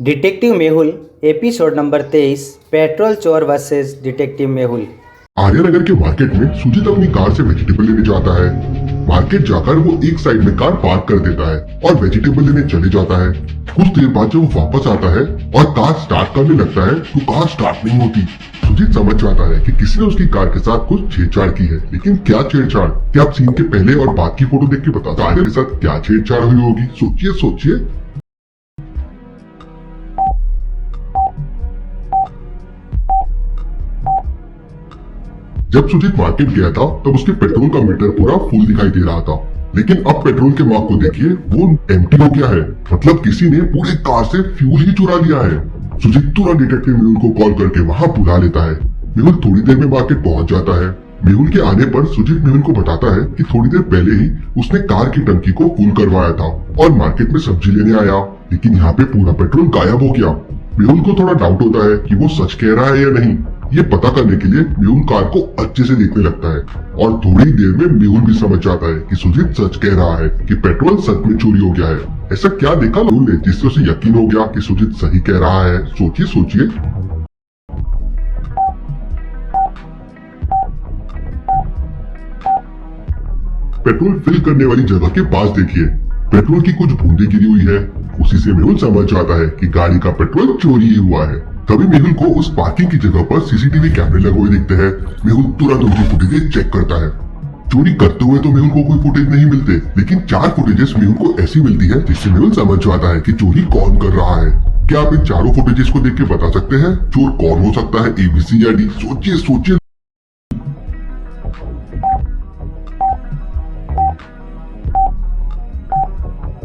Detective Mehul episode number 23 petrol चोर versus detective Mehul. Arya Nagar के market में सुजीत अपनी कार से वेजिटेबल लेने जाता है। मार्केट जाकर वो एक साइड में कार पार्क कर देता है और वेजिटेबल लेने चले जाता है। कुछ देर बाद जब वो वापस आता है और कार स्टार्ट करने लगता है तो कार स्टार्ट नहीं होती। सुजीत समझ जाता है कि किसी ने उसकी कार के साथ कुछ छेड़छाड़ की है, लेकिन क्या छेड़छाड़? क्या आप सीन के पहले और बाद की फोटो देख के बता सकते हैं के साथ क्या छेड़छाड़ हुई होगी? सोचिए। जब सुजीत मार्केट गया था तब उसके पेट्रोल का मीटर पूरा फुल दिखाई दे रहा था, लेकिन अब पेट्रोल के मार्क को देखिए, वो एम्प्टी हो गया है। मतलब किसी ने पूरे कार से फ्यूल ही चुरा लिया है। सुजीत तुरंत डिटेक्टिव मेहुल को कॉल करके वहाँ बुला लेता है। मेहुल थोड़ी देर में मार्केट पहुँच जाता है। मेहुल के आने पर सुजीत मेहुल को बताता है कि थोड़ी देर पहले ही उसने कार की टंकी को फुल करवाया था और मार्केट में सब्जी लेने आया, लेकिन यहाँ पे पूरा पेट्रोल गायब हो गया। मेहुल को थोड़ा डाउट होता है कि वो सच कह रहा है या नहीं। ये पता करने के लिए मेहुल कार को अच्छे से देखने लगता है और थोड़ी देर में मेहुल भी समझ जाता है कि सुजीत सच कह रहा है कि पेट्रोल सच में चोरी हो गया है। ऐसा क्या देखा मेहुल ने जिससे उसे यकीन हो गया कि सुजीत सही कह रहा है? सोचिए। पेट्रोल फिल करने वाली जगह के पास देखिए, पेट्रोल की कुछ बूंदें गिरी हुई है। उसी से मेहुल समझ जाता है कि गाड़ी का पेट्रोल चोरी ही हुआ है। तभी मेहुल को उस पार्किंग की जगह पर सीसीटीवी कैमरे लगे हुए दिखते हैं। मेहुल तुरंत उनकी फुटेजेस चेक करता है। चोरी करते हुए तो मेहुल को कोई फुटेज नहीं मिलते, लेकिन 4 फुटेजेस मेहुल को ऐसी मिलती है जिससे मेहुल समझ जाता है कि चोरी कौन कर रहा है। क्या आप इन चारों फुटेजेस को देख के बता सकते हैं चोर कौन हो सकता है, ABC या D? सोचिए।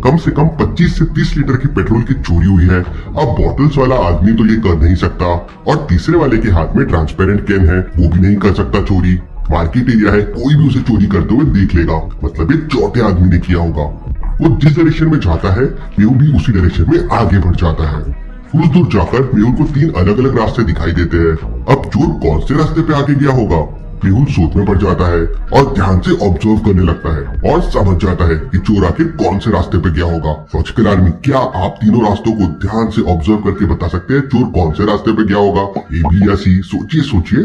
कम से कम 25 से 30 लीटर की पेट्रोल की चोरी हुई है। अब बॉटल्स वाला आदमी तो ये कर नहीं सकता और तीसरे वाले के हाथ में ट्रांसपेरेंट कैन है, वो भी नहीं कर सकता चोरी। मार्केट एरिया है, कोई भी उसे चोरी करते हुए देख लेगा, मतलब ये चौथे आदमी ने किया होगा। वो जिस डायरेक्शन में जाता है मेहुल भी उसी डायरेक्शन में आगे बढ़ जाता है। कुछ दूर जाकर मेहुल को 3 अलग अलग रास्ते दिखाई देते हैं। अब चोर कौन से रास्ते पे आगे गया होगा? मेहुल सोच में पड़ जाता है और ध्यान से ऑब्जर्व करने लगता है और समझ जाता है कि चोर आखिर कौन से रास्ते पे गया होगा। लॉजिकल आर्मी, क्या आप तीनों रास्तों को ध्यान से ऑब्जर्व करके बता सकते हैं चोर कौन से रास्ते पे गया होगा? A, B या C? सोचिए।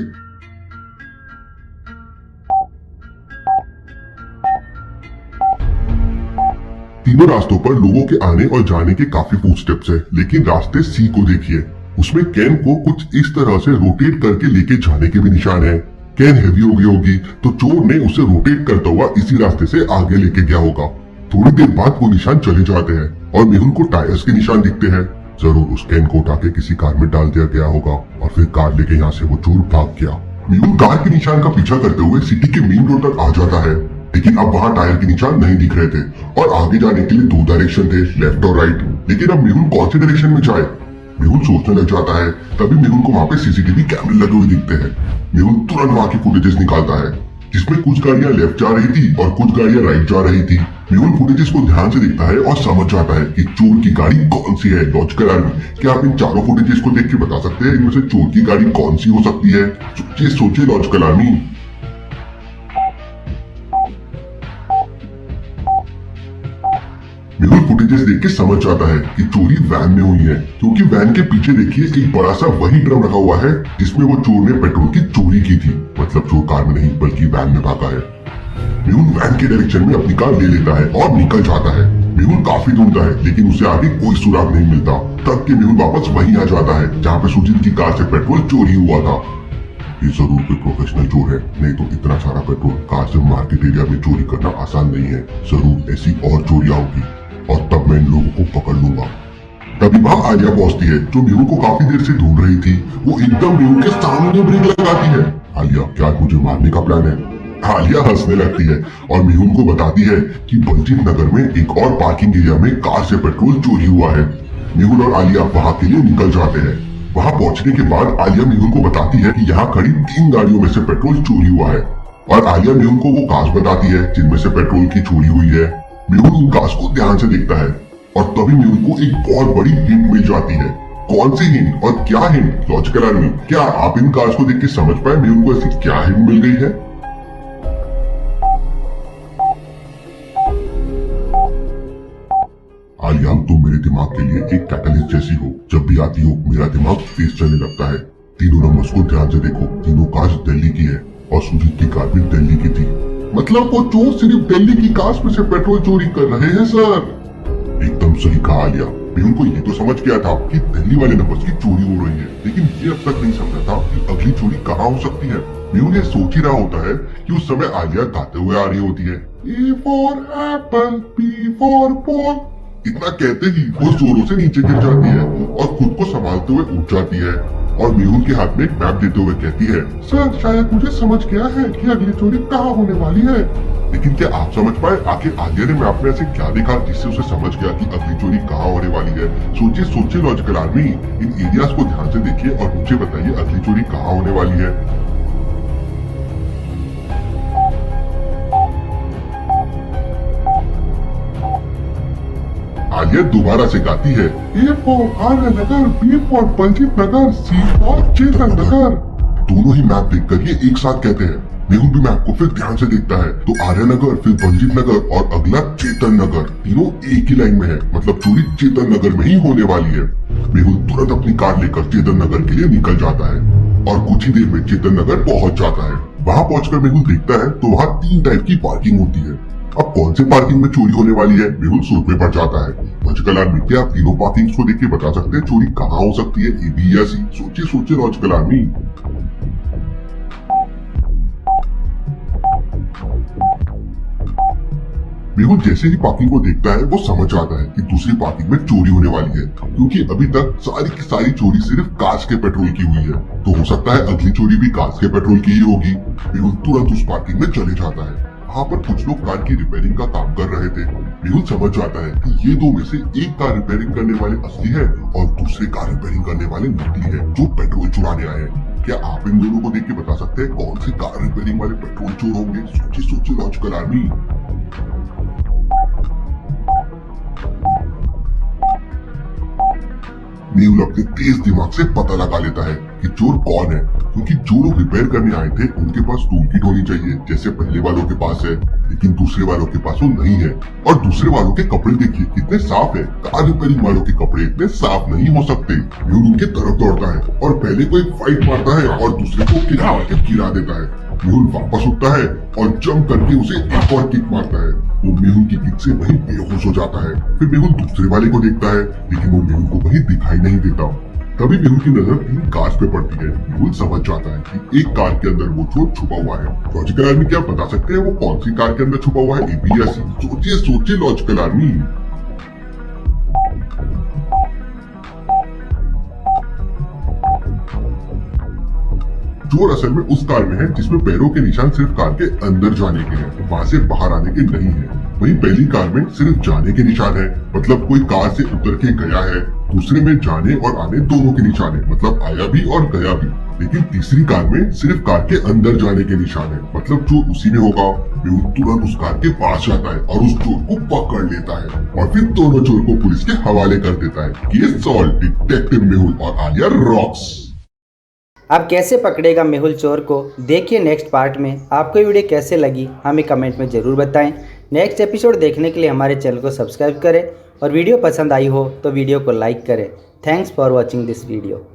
तीनों रास्तों पर लोगों के आने और जाने के काफी फुटस्टेप्स है, लेकिन रास्ते C को देखिए, उसमें कैन को कुछ इस तरह से रोटेट करके लेके जाने के भी निशान है। कैन हैवी हो गई होगी तो चोर ने उसे रोटेट करता हुआ इसी रास्ते से आगे लेके गया होगा। थोड़ी देर बाद वो निशान चले जाते हैं और मेहुल को टायर्स के निशान दिखते हैं। जरूर उस कैन को उठा के किसी कार में डाल दिया गया होगा और फिर कार लेके यहाँ से वो चोर भाग गया। मेहुल कार के निशान का पीछा करते हुए सिटी के मेन रोड तक आ जाता है, लेकिन अब वहाँ टायर के निशान नहीं दिख रहे थे और आगे जाने के लिए 2 डायरेक्शन थे, लेफ्ट और राइट। लेकिन अब मेहुल कौन से डायरेक्शन में जाए? मेहुल सोचने लग जाता है। तभी मेहुल को वहाँ पे सीसीटीवी कैमरे लगे हुए दिखते हैं। मेहुल तुरंत वहाँ की फुटेजेस निकालता है, जिसमें कुछ गाड़ियां लेफ्ट जा रही थी और कुछ गाड़ियां राइट जा रही थी। मेहुल फुटेजेस को ध्यान से देखता है और समझ जाता है कि चोर की गाड़ी कौन सी है। लॉजिकल आर्मी, क्या आप इन चारों फुटेजेस को देख के बता सकते हैं इनमें से चोर की गाड़ी कौन सी हो सकती है? सोचिए लॉजिकल आर्मी। मेहुल फुटेजेस देख के समझ जाता है कि चोरी वैन में हुई है, क्योंकि वैन के पीछे देखिए एक बड़ा सा वही ड्रम रखा हुआ है जिसमें वो चोर ने पेट्रोल की चोरी की थी। मतलब चोर कार में नहीं बल्कि वैन में भागा है। मेहुल वैन के डायरेक्शन में अपनी कार ले लेता है और निकल जाता है। मेहुल काफी ढूंढता है लेकिन उसे आगे कोई सुराग नहीं मिलता। तब के मेहुल वापस वहीं आ जाता है जहाँ पे सुजीत की कार से पेट्रोल चोरी हुआ था। ये जरूर कोई प्रोफेशनल चोर है, नहीं तो इतना सारा पेट्रोल कार से मार्केट एरिया में चोरी करना आसान नहीं है। जरूर ऐसी और चोरियां होगी और तब मैं इन लोगों को पकड़ लूंगा। तभी वहाँ आलिया पहुंचती है जो मेहुल को काफी देर से ढूंढ रही थी। वो एकदम मेहुल के सामने ब्रेक लगाती है। आलिया, क्या मुझे मारने का प्लान है? आलिया हंसने लगती है और मेहुल को बताती है कि बलजीत नगर में एक और पार्किंग एरिया में कार से पेट्रोल चोरी हुआ है। मेहुल और आलिया वहाँ के लिए निकल जाते हैं। वहाँ पहुँचने के बाद आलिया मेहुल को बताती है कि यहाँ खड़ी 3 गाड़ियों में से पेट्रोल चोरी हुआ है और आलिया मेहुल को वो कार्स बताती है जिनमें से पेट्रोल की चोरी हुई है। मेहुल उन कार्स को ध्यान से देखता है और तभी मेहुल को एक बहुत बड़ी हिंट मिल जाती है। कौन सी हिंट और क्या हिंट? लॉजिकल आर्मी, क्या आप इन कार्स को देख के समझ पाए मेहुल को ऐसी क्या हिंट मिल गई है? आलिया, तुम मेरे दिमाग के लिए एक कैटलिस्ट जैसी हो। जब भी आती हो मेरा दिमाग तेज चलने लगता है। तीनों नंबर्स को ध्यान से देखो, तीनों कार्स दिल्ली की है और सुजीत की कार भी दिल्ली की थी। मतलब वो चोर सिर्फ दिल्ली की कार्स में से पेट्रोल चोरी कर रहे हैं सर। एकदम सही कहा आलिया। मेहुल को ये तो समझ गया था कि दिल्ली वाले नंबर्स की चोरी हो रही है, लेकिन ये अब तक नहीं समझा था कि अगली चोरी कहाँ हो सकती है। मेहुल ये सोच ही रहा होता है कि उस समय आलिया गाते हुए आ रही होती है, A for apple, P for ball। इतना कहते ही वो जोरों से नीचे गिर जाती है और खुद को संभालते हुए उठ जाती है और मेहुल के हाथ में एक मैप देते हुए कहती है, सर शायद मुझे समझ गया है कि अगली चोरी कहाँ होने वाली है। लेकिन क्या आप समझ पाए आखिर आलिया ने मैप में ऐसे क्या देखा जिससे उसे समझ गया कि अगली चोरी कहाँ होने वाली है? सोचिए सोचिए लॉजिकल आर्मी, इन एरियाज को ध्यान से देखिए और मुझे बताइए अगली चोरी कहाँ होने वाली है। आलिया दोबारा से गाती है, A for Arya Nagar, B for Baljeet Nagar, C for चेतन नगर। दोनों ही मैप देखकर ये एक साथ कहते हैं। मेहुल भी मैप को फिर ध्यान से देखता है तो आर्य नगर, फिर बलजीत नगर और अगला चेतन नगर, तीनों एक ही लाइन में है। मतलब चोरी चेतन नगर में ही होने वाली है। मेहुल तुरंत अपनी कार लेकर चेतन नगर के लिए निकल जाता है और कुछ ही देर में चेतन नगर पहुंच जाता है। वहाँ पहुंचकर मेहुल देखता है तो वहाँ 3 टाइप की पार्किंग होती है। अब कौन से पार्किंग में चोरी होने वाली है मेहुल सोच में पड़ जाता है। लॉजिकल आर्मी, क्या आप तीनों पार्किंग्स को देख के बता सकते हैं चोरी कहाँ हो सकती है, ए बी या सी? सोचिए सोचिए लॉजिकल आर्मी। मेहुल जैसे ही पार्किंग को देखता है वो समझ आता है कि दूसरी पार्किंग में चोरी होने वाली है, क्योंकि अभी तक सारी की सारी चोरी सिर्फ कार्स के पेट्रोल की हुई है। तो हो सकता है अगली चोरी भी कार्स के पेट्रोल की ही होगी। मेहुल तुरंत उस पार्किंग में चले जाता है। वहाँ पर कुछ लोग कार की रिपेयरिंग का काम कर रहे थे। मेहुल समझ जाता है कि ये दो में से एक कार रिपेयरिंग करने वाले असली है और दूसरे कार रिपेयरिंग करने वाले नकली है जो पेट्रोल चुराने आए हैं। क्या आप इन दोनों को देख के बता सकते हैं कौन से कार रिपेयरिंग वाले पेट्रोल चोर होंगे? सोचिए सोचिए लॉजिकल आर्मी। मेहुल अपने तेज दिमाग से पता लगा लेता है कि चोर कौन है, क्योंकि जो लोग रिपेयर करने आए थे उनके पास टूल किट होनी चाहिए जैसे पहले वालों के पास है, लेकिन दूसरे वालों के पास वो नहीं है। और दूसरे वालों के कपड़े देखिए कितने साफ है, कार रिपेयरिंग वालों के कपड़े इतने साफ नहीं हो सकते। मेहुल उनके तरफ दौड़ता है और पहले को एक फाइट मारता है और दूसरे को किक मार के गिरा देता है। मेहुल वापस उठता है और जंप करके उसे एक और किक मारता है। वो मेहुल की किक से वहीं बेहोश हो जाता है। फिर मेहुल दूसरे वाले को देखता है लेकिन वो मेहुल को कहीं दिखाई नहीं देता। तभी मेहुल की नजर 3 कार्स पे पड़ती है। मेहुल समझ जाता है कि एक कार के अंदर वो चोर छुपा हुआ है। लॉजिकल आर्मी, क्या बता सकते हैं वो कौन सी कार के अंदर छुपा हुआ है, ए बी या सी? सोचिए सोचिए लॉजिकल आर्मी। चोर असल में उस कार में है जिसमें पैरों के निशान सिर्फ कार के अंदर जाने के हैं, वहाँ से बाहर आने के नहीं है। वहीं पहली कार में सिर्फ जाने के निशान है, मतलब कोई कार से उतर के गया है। दूसरे में जाने और आने दोनों के निशान है, मतलब आया भी और गया भी। लेकिन तीसरी कार में सिर्फ कार के अंदर जाने के निशान है, मतलब चोर उसी में होगा। मेहुल तुरंत उस कार के पास जाता है और उस चोर को पकड़ लेता है और फिर दोनों चोर को पुलिस के हवाले कर देता है। केस सॉल्व, डिटेक्टिव मेहुल और आलिया रॉक्स। अब कैसे पकड़ेगा मेहुल चोर को, देखिए नेक्स्ट पार्ट में। आपको ये वीडियो कैसे लगी हमें कमेंट में ज़रूर बताएं। नेक्स्ट एपिसोड देखने के लिए हमारे चैनल को सब्सक्राइब करें और वीडियो पसंद आई हो तो वीडियो को लाइक करें। Thanks for watching this video.